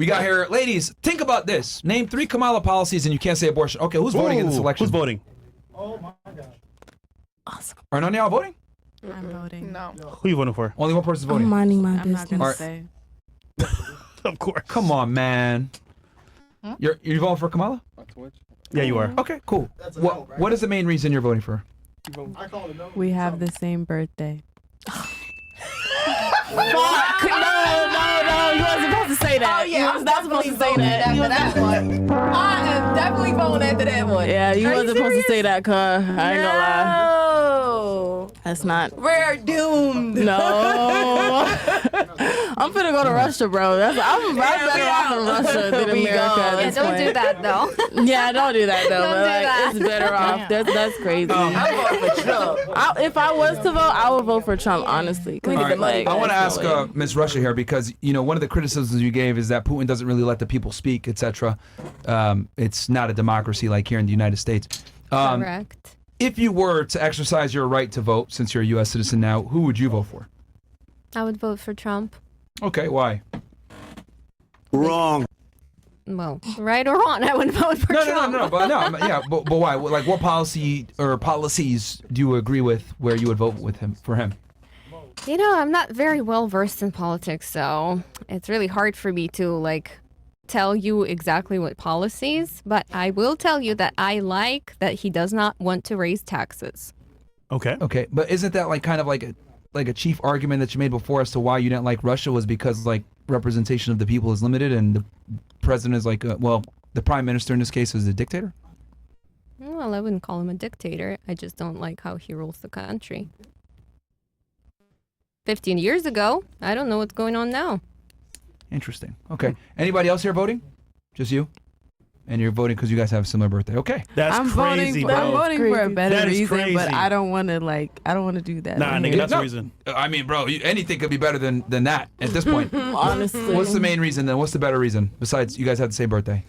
We got here, ladies. Think about this. Name 3 Kamala policies, and you can't say abortion. Okay, who's voting in this election? Who's voting? Oh my God. Awesome. Are none of y'all voting? I'm voting. No. Who you voting for? Only one person's voting. I'm minding my I'm not business. gonna say. Of course. Come on, man. You're voting for Kamala? Yeah, you are. Okay, cool. That's a no, right? What is the main reason you're voting for her? I call it a no. We have the same birthday. Fuck! No, you wasn't supposed to say that. Oh yeah, You was not supposed to say voting that. after that one. I am definitely voting after that one. Yeah, you Are wasn't supposed to say that, cuz. I ain't gonna lie. No. That's not. We're doomed. No. I'm finna go to Russia, bro. I'm better off in Russia than We America. go. at Yeah, this Don't point. do that though. Yeah, don't do that though. Don't but, do like, that. It's better off. That's crazy. I'm voting for Trump. If I was to vote, I would vote for Trump, honestly. 'cause, We need the money. I want to there's ask no way. Ms. Russia here because one of the criticisms you gave is that Putin doesn't really let the people speak, etc. It's not a democracy like here in the United States. Correct. If you were to exercise your right to vote, since you're a U.S. citizen now, who would you vote for? I would vote for Trump. Okay, why? Wrong. Well, right or wrong, I would vote for No, Trump. but why? Like, what policy or policies do you agree with where you would vote with him for him? You know, I'm not very well versed in politics, so it's really hard for me to tell you exactly what policies, but I will tell you that I like that he does not want to raise taxes. Okay. Okay, but isn't that like kind of like a chief argument that you made before as to why you didn't like Russia was because representation of the people is limited and the president is the prime minister in this case is a dictator? Well, I wouldn't call him a dictator. I just don't like how he rules the country. 15 years ago, I don't know what's going on now. Interesting. Okay. Anybody else here voting? Just you? And you're voting because you guys have a similar birthday. Okay. That's I'm crazy, voting, bro. I'm voting for a better That is reason, crazy. but I don't want to do that. Nah, on nigga, here. that's the reason. I mean, bro, anything could be better than that at this point. Honestly. What's the main reason then? What's the better reason besides you guys have the same birthday?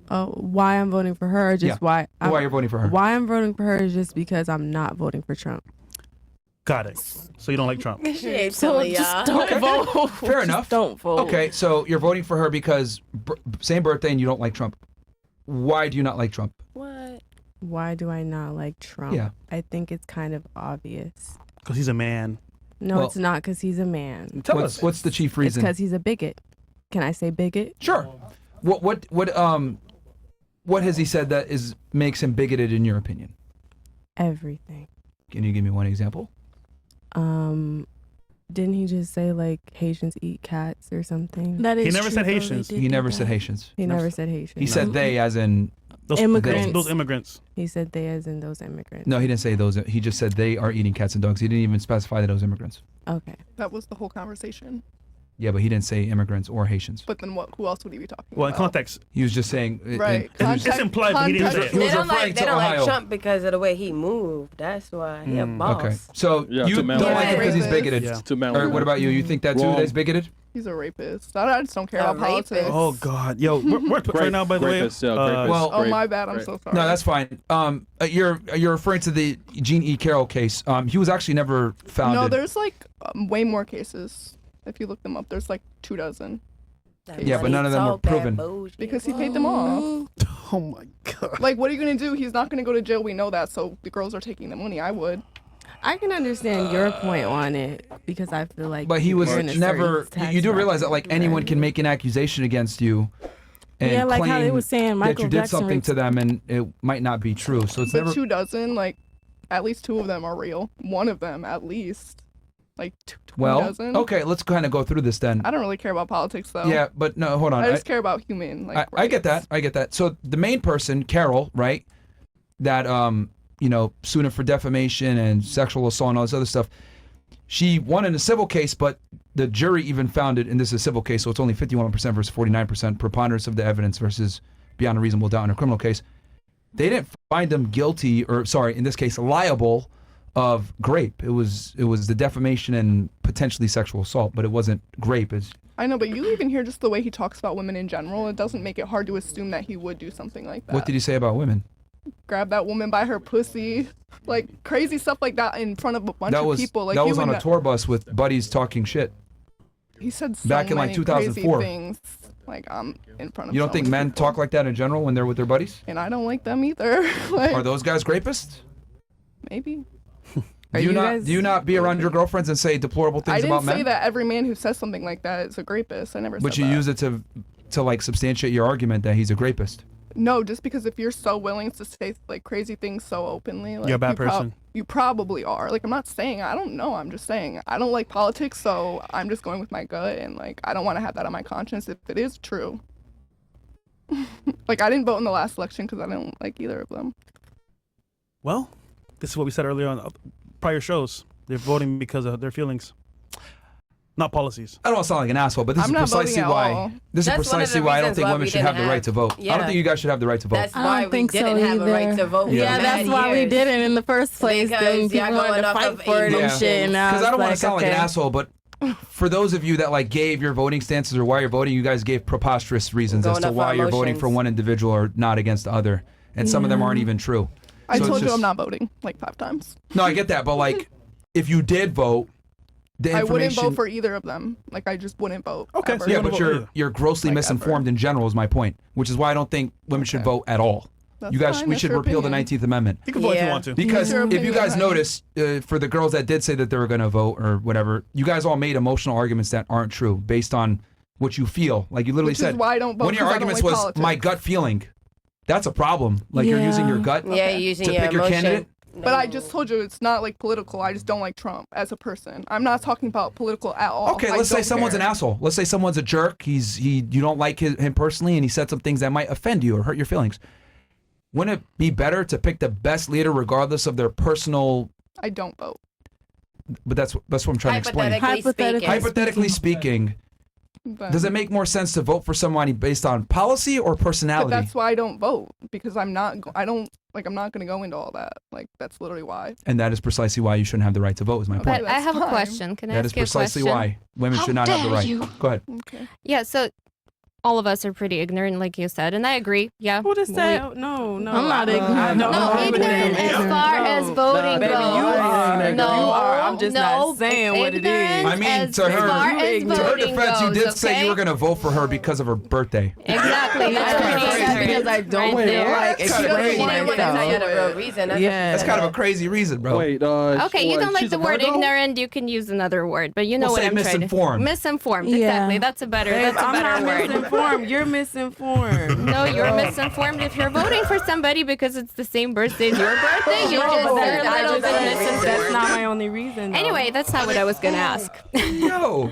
Oh, why I'm voting for her? Or just Yeah. Why you're voting for her? Why I'm voting for her is just because I'm not voting for Trump. Got it. So you don't like Trump. She ain't So telling just y'all. don't Okay. vote. Fair Just enough. Don't vote. Okay, so you're voting for her because same birthday and you don't like Trump. Why do you not like Trump? What? Why do I not like Trump? Yeah. I think it's kind of obvious. Because he's a man. No, Well- it's not because he's a man. Tell us. What's the chief It's reason? because he's a bigot. Can I say bigot? Sure. What has he said that makes him bigoted in your opinion? Everything. Can you give me one example? Didn't he just say Haitians eat cats or something? That is He never true, said though. Haitians. They did He do never that. said Haitians. He never said Haitians. He said they as in Those Immigrants. Those immigrants. He said they as in those immigrants. no, he didn't say those. He just said they are eating cats and dogs. He didn't even specify that it was immigrants. Okay. That was the whole conversation. Yeah, but he didn't say immigrants or Haitians. But then what? Who else would he be talking Well, in about? context, He was just saying. Right. it's implied, but he didn't say it. He was They don't referring like to Ohio. Trump because of the way he moved. That's why he a boss. Okay, so Yeah, you to don't Maryland. like him because he's Racist. bigoted. Yeah. To Or Maryland. what about you? You think that too? Wrong. That he's bigoted? He's a rapist. I just don't care A about politics. rapist? Oh, God. Yo, we're right now, by the way. Rapist, yeah, rapist. well- Oh, my bad. I'm so sorry. No, that's fine. You're referring to the Jean E. Carroll case. He was actually never founded. No, there's way more cases. If you look them up, there's 24. Yeah, but none of them were proven. Because he paid them off. Oh, my God. What are you going to do? He's not going to go to jail. We know that. So the girls are taking the money. I would. I can understand your point on it because I feel like. But he was you're in a never. certain You do tax realize that bracket, anyone right? can make an accusation against you, and Yeah, like claim how they were saying that Michael you did Jackson something raped- to them, and it might not be true. So it's But never. 24, at least 2 of them are real. One of them, at least. 2 Well, dozen. okay, let's kind of go through this then. I don't really care about politics, though. Yeah, but no, hold on. I just care about human. I get that. I get that. So the main person, Carol, right? That sued him for defamation and sexual assault and all this other stuff. She won in a civil case, but the jury even found it, and this is a civil case, so it's only 51% versus 49%, preponderance of the evidence versus beyond a reasonable doubt in a criminal case. They didn't find him guilty, or sorry, in this case, liable of grape. It was the defamation and potentially sexual assault, but it wasn't grape. I know, but you even hear just the way he talks about women in general. It doesn't make it hard to assume that he would do something like that. What did he say about women? Grab that woman by her pussy, crazy stuff like that in front of a bunch of people. That was on a tour bus with buddies talking shit. He said so back in many 2004. crazy things. Like, I'm in front of You don't think so many men people. talk like that in general when they're with their buddies? And I don't like them either. Like, Are those guys grapists? maybe. Do you not be around your girlfriends and say deplorable I things about didn't men? say that every man who says something like that is a rapist. I never But said you that. use it to like substantiate your argument that he's a rapist. No, just because if you're so willing to say like crazy things so openly, like, You're a bad person. You probably are. Like, I'm not saying, I don't know, I'm just saying I don't like politics, so I'm just going with my gut, and like I don't want to have that on my conscience if it is true. Like, I didn't vote in the last election because I didn't like either of them. Well, this is what we said earlier on prior shows. They're voting because of their feelings, not policies. I don't want to sound like an asshole, but this I'm is not precisely voting at why. all. This That's is one of precisely the why I don't reasons think why women we should have didn't the right have- to vote. I don't yeah. think you guys should have the right to vote. That's I why don't we think so didn't have a right either. to vote. Yeah, for that's mad why we years. didn't in the first place. Because Then y'all people wanted going to off fight of for it ego. and shit. And Because I don't want like, to sound like an okay. asshole, but for those of you that like gave your voting stances or why you're voting, you guys gave preposterous reasons as Going to off why our you're voting for emotions. one individual or not against the other, and some of them aren't even true. I So told it's you just- I'm not voting like 5 times. No, I get that, but like, if you did vote, the I information. wouldn't vote for either of them. Like, I just wouldn't vote. Okay, ever. so Yeah, you but wanna vote either. you're grossly Like, misinformed in general is my point, which is why I don't think women should Okay. vote at all. That's You guys, fine, we that's should your repeal the opinion. 19th Amendment. You can vote if you Yeah. want to. Because your if you opinion, guys honey. notice, for the girls that did say that they were going to vote or whatever, you guys all made emotional arguments that aren't true based on what you feel. Like you literally Which is said, why I don't vote, one of your 'cause I don't arguments like was politics. my gut feeling. That's a problem. Like you're using your gut Yeah, you're using to your pick your emotion. candidate. But I just told you it's not like political. I just don't like Trump as a person. I'm not talking about political at all. Okay, I let's say don't someone's care. an asshole. Let's say someone's a jerk. You don't like him personally, and he said some things that might offend you or hurt your feelings. Wouldn't it be better to pick the best leader regardless of their personal? I don't vote. But that's what I'm trying to explain. Hypothetically Hypothetically speaking, But, does it make more sense to vote for somebody based on policy or but personality? that's why I don't vote, because I'm not going to go into all that. Like, that's literally why. And that is precisely why you shouldn't have the right to vote. Is my Okay. point. But I have a fine. question. Can I That ask is you a precisely question? why women should not have the right. Go ahead. Okay. Yeah, so all of us are pretty ignorant, like you said, and I agree. Yeah. Who just we- said, no. I'm not ignorant. I don't No, know. ignorant as far as voting Baby, goes. you are. No, You are. I'm just no, not saying what it is. ignorant I mean, as to her, far as to her voting defense, you goes, did say you okay? were going to vote for her because of her birthday. Exactly. That's That's pretty crazy. ignorant. Because I don't Right feel there. like That's kinda expressing crazy. That's not myself. the real reason. That's Yeah. That's kind of a crazy reason, bro. Wait, Okay, you what, don't like she's the a word Virgo? ignorant, you can use another word, but you know We'll what say I'm trying to... misinformed. Misinformed, Yeah. exactly. That's a better Babe, I'm better not word. misinformed. You're misinformed. No, you're misinformed if you're voting for somebody because it's the same birthday as your birthday. You're No, just but a I little just bit said misinformed. that's not my only reason. though. Anyway, that's not what I was going to ask. Yo.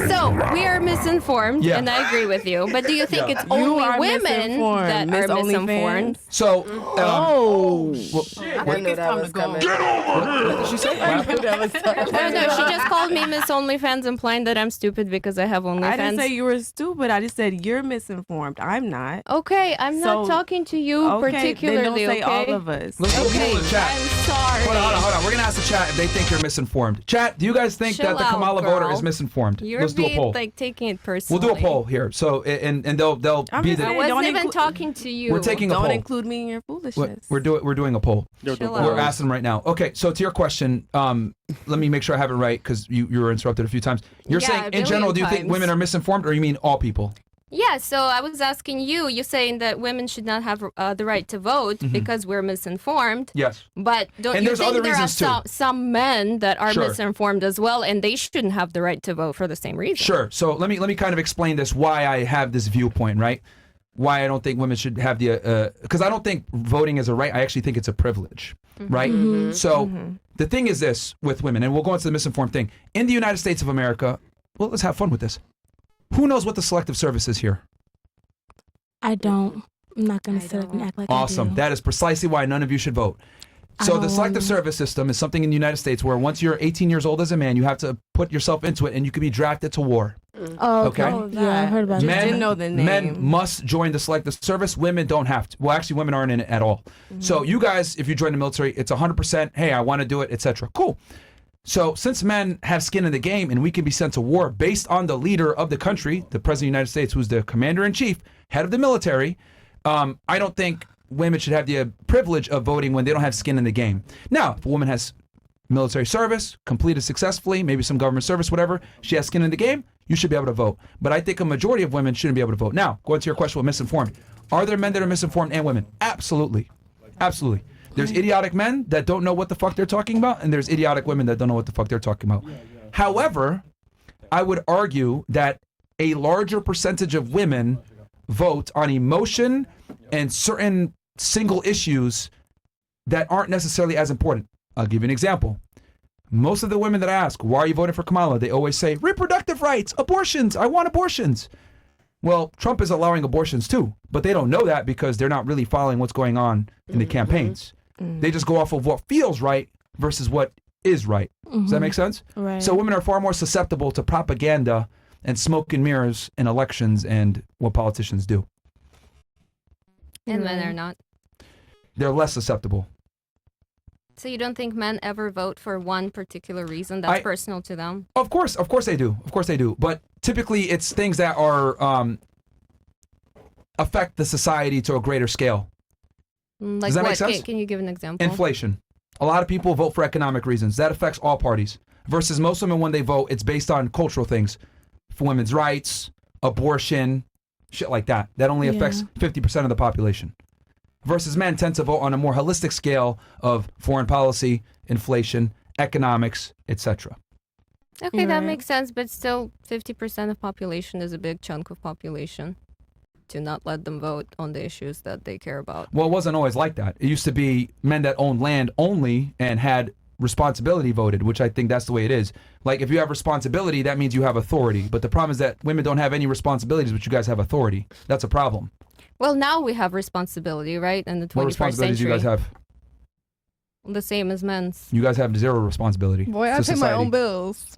So, we are misinformed, Yeah. and I agree with you. But do you think it's You only are women misinformed, that Miss are OnlyFans. misinformed? So, Oh, I knew that was coming. what did she say? What happened? Oh, no, she just called me Miss OnlyFans, implying that I'm stupid because I have OnlyFans. I didn't say you were stupid. I just said you're misinformed. I'm not. Okay, I'm not So- talking to you Okay, particularly, then don't say okay? all of us. Let's go Okay, to the chat. I'm sorry. Hold on. We're gonna ask the chat if they think you're misinformed. Chat, do you guys think Chill that the out, Kamala voter girl. is misinformed? You're Let's do a being, poll. like, taking it We'll personally. do a poll here. So and they'll I'm be just the. I saying, wasn't don't even inclu- talking to you. We're taking a Don't poll. include me in your foolishness. We're doing a poll. Chill We're out. asking them right now. Okay, so to your question, let me make sure I have it right because you were interrupted a few times. You're Yeah, saying a in general, billion do you think times. women are misinformed, or you mean all people? Yeah, so I was asking you, you're saying that women should not have the right to vote because we're misinformed. Yes. But don't And you there's think other there are reasons, too. some men that are Sure. misinformed as well, and they shouldn't have the right to vote for the same reason? Sure. So let me kind of explain this why I have this viewpoint, right? Why I don't think women should have the because I don't think voting is a right. I actually think it's a privilege, right? So the thing is this with women, and we'll go into the misinformed thing. In the United States of America, well, let's have fun with this. Who knows what the selective service is here? I don't. I'm not gonna sit up and act like Awesome. I do. That is precisely why none of you should vote. So the selective service system is something in the United States where once you're 18 years old as a man, you have to put yourself into it, and you can be drafted to war. Oh, Okay. okay. Yeah, I heard about Men, that. didn't know the name. men must join the selective service. Women don't have to. Well, actually, women aren't in it at all. So you guys, if you join the military, it's 100%. Hey, I want to do it, etc. Cool. So since men have skin in the game and we can be sent to war based on the leader of the country, the president of the United States, who's the commander in chief, head of the military, I don't think women should have the privilege of voting when they don't have skin in the game. Now, if a woman has military service, completed successfully, maybe some government service, whatever. She has skin in the game, you should be able to vote. But I think a majority of women shouldn't be able to vote. Now, going to your question with misinformed. Are there men that are misinformed and women? Absolutely. Absolutely. There's idiotic men that don't know what the fuck they're talking about, and there's idiotic women that don't know what the fuck they're talking about. However, I would argue that a larger percentage of women vote on emotion and certain single issues that aren't necessarily as important. I'll give you an example. Most of the women that I ask, why are you voting for Kamala? They always say, reproductive rights, abortions, I want abortions. Well, Trump is allowing abortions too, but they don't know that because they're not really following what's going on in the campaigns. They just go off of what feels right versus what is right. Does that make sense? Right. So women are far more susceptible to propaganda and smoke and mirrors in elections and what politicians do. And men are not. They're less susceptible. So you don't think men ever vote for one particular reason that's personal to them? Of course they do. Of course they do. But typically it's things that are affect the society to a greater scale. Like Does that what? make sense? Can you give an example? Inflation. A lot of people vote for economic reasons. That affects all parties. Versus most women, when they vote, it's based on cultural things. For women's rights, abortion, shit like that. That only affects 50% of the population. Versus men tend to vote on a more holistic scale of foreign policy, inflation, economics, etc. Okay, that makes sense, but still 50% of population is a big chunk of population. To not let them vote on the issues that they care about. Well, it wasn't always like that. It used to be men that owned land only and had responsibility voted, which I think that's the way it is. Like, if you have responsibility, that means you have authority. But the problem is that women don't have any responsibilities, but you guys have authority. That's a problem. Well, now we have responsibility, right? In the 21st What responsibilities century. do you guys have? The same as men's. You guys have zero responsibility. Boy, I to pay my society. own bills.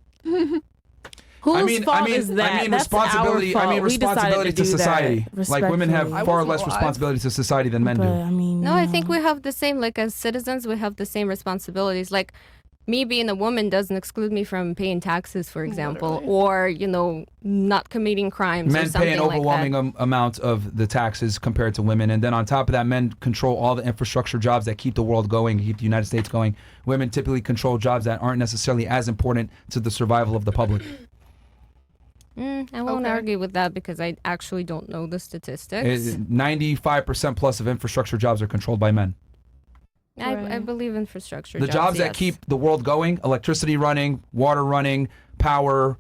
Whose fault is that? I mean That's responsibility. our I mean fault. We decided responsibility to do that, society. Like women have respectfully. far I less wasn't alive. responsibility to society than men But do. I mean, No, I think we have the same, like as citizens, we have the same responsibilities. Like me being a woman doesn't exclude me from paying taxes, for example, or, you know, not committing crimes or Men something pay an like that. overwhelming amount of the taxes compared to women, and then on top of that, men control all the infrastructure jobs that keep the world going, keep the United States going. Women typically control jobs that aren't necessarily as important to the survival of the public. I won't argue with that because I actually don't know the statistics. 95% plus of infrastructure jobs are controlled by men. I believe infrastructure. The jobs that yes. keep the world going, electricity running, water running, power,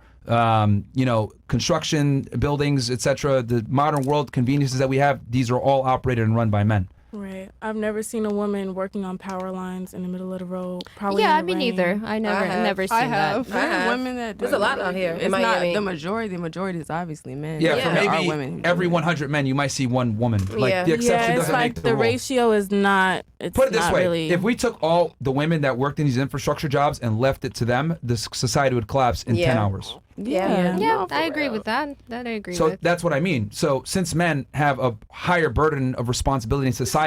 construction, buildings, etc. The modern world conveniences that we have, these are all operated and run by men. Right. I've never seen a woman working on power lines in the middle of the road. Probably Yeah, in the me rain. neither. I never seen that. I have. women that There's a lot out here It's in Miami. not the majority. The majority is obviously men. Yeah, Yeah. for There are maybe women who do every it. 100 men, you might see one woman. Like Yeah. the exception Yeah, it's doesn't like make the rule. ratio is not. It's Put it this not way: really. if we took all the women that worked in these infrastructure jobs and left it to them, the society would collapse in 10 hours. Yeah. Yeah, I agree with that. That I agree So with. that's what I mean. So since men have a higher burden of responsibility in society,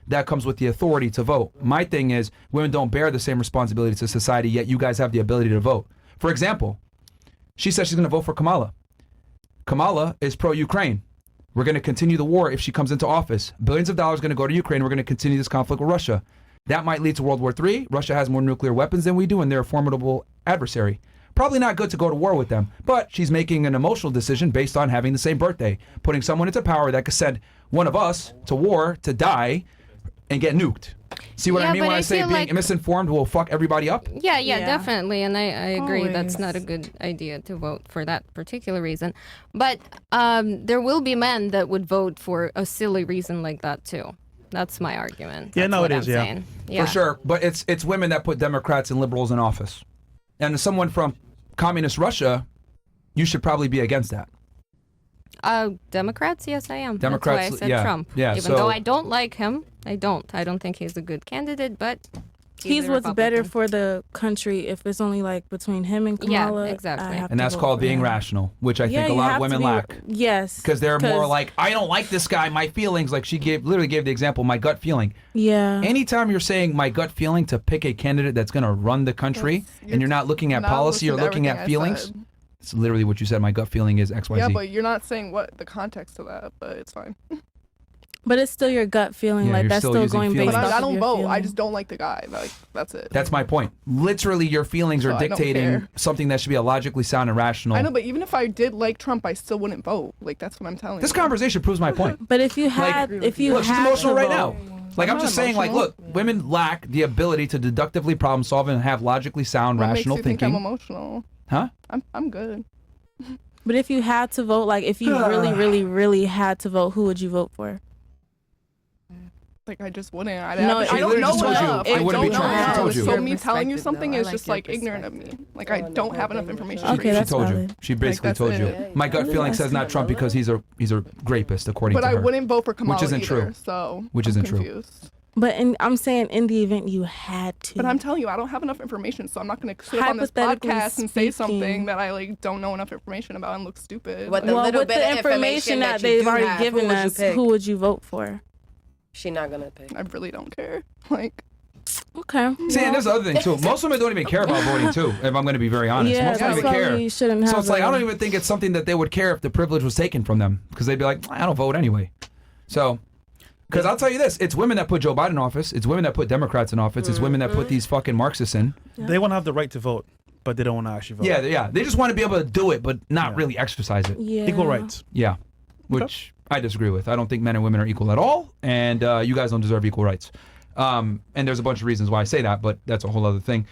that comes with the authority to vote. My thing is, women don't bear the same responsibility to society, yet you guys have the ability to vote. For example, she says she's going to vote for Kamala. Kamala is pro-Ukraine. We're going to continue the war if she comes into office. Billions of dollars going to go to Ukraine. We're going to continue this conflict with Russia. That might lead to World War III. Russia has more nuclear weapons than we do, and they're a formidable adversary. Probably not good to go to war with them, but she's making an emotional decision based on having the same birthday, putting someone into power that could send one of us to war to die and get nuked. See what I Yeah, mean but when I I say feel being like- misinformed will fuck everybody up? Yeah, Yeah. definitely. And I agree that's Always. not a good idea to vote for that particular reason. But there will be men that would vote for a silly reason like that too. That's my argument. Yeah, That's no, what it I'm is, yeah. saying. Yeah. For sure. But it's women that put Democrats and liberals in office. And as someone from communist Russia, you should probably be against that. Democrats? Yes, I am. Democrats, That's why I said yeah. Trump. Yeah, Even so- though I don't like him. I don't think he's a good candidate, but He's a what's better Republican. for the country if it's only like between him and Yeah, Kamala. exactly. I have And to that's vote called for being him. rational, which I Yeah, think a you lot of have to women be- lack. Yes. Because they're more like, I don't like this guy, my feelings. Like she literally gave the example, my gut feeling. Yeah. Anytime you're saying my gut feeling to pick a candidate that's going to run the country, and you're not looking at Not policy, you're listen to looking at everything I feelings. said. It's literally what you said. My gut feeling is XYZ. Yeah, but you're not saying what the context to that, but it's fine. But it's still your gut feeling. Yeah, like you're that's still still using going feelings. based But off I of don't your vote. I feelings. just don't like the guy. Like that's it. That's my point. Literally, your feelings So are I don't dictating care. something that should be a logically sound and rational. I know, but even if I did like Trump, I still wouldn't vote. Like that's what I'm telling This you. conversation proves my point. But if you had, if you Look, she's had emotional to right vote, now. Like I'm not just saying, like, emotional. look, women lack the ability to deductively problem solve and have logically sound, What rational makes you thinking. think I'm emotional? Huh? I'm good. But if you had to vote, like if you really, really, really had to vote, who would you vote for? Like I just wouldn't. I No, don't she know literally just told you, enough. it I wouldn't be don't Trump. know She told enough. you. So Your me telling you perspective, something though. I is like just your like ignorant of me. perspective. Like I don't have enough information. Okay, She that's told you. valid. She basically that's told you. it. My gut feeling says not Trump because he's a rapist according But to I her. wouldn't vote for Kamala isn't either, true. So Which I'm isn't true. confused. But I'm saying in the event you had to. But I'm telling you, I don't have enough information, so I'm not going to sit up on this Hypothetically podcast and say speaking. something that I like don't know enough information about and look stupid. What Like, the well, little with bit the of information that you they've do already have, given who would you us, pick? who would you vote for? She not gonna pick. I really don't care. Like, Okay. See, and there's the other thing too. Most women don't even care about voting too. If I'm going to be very honest, Yeah, most don't that's even why care. we shouldn't have. So it's like I a- don't even think it's something that they would care if the privilege was taken from them because they'd be like, I don't vote anyway. So, because I'll tell you this, it's women that put Joe Biden in office. It's women that put Democrats in office. It's women that put these fucking Marxists in. They want to have the right to vote, but they don't want to actually vote. Yeah. They just want to be able to do it, but not Yeah. really exercise it. Yeah. Equal rights. Yeah, which I disagree with. I don't think men and women are equal at all, and you guys don't deserve equal rights. And there's a bunch of reasons why I say that, but that's a whole other thing.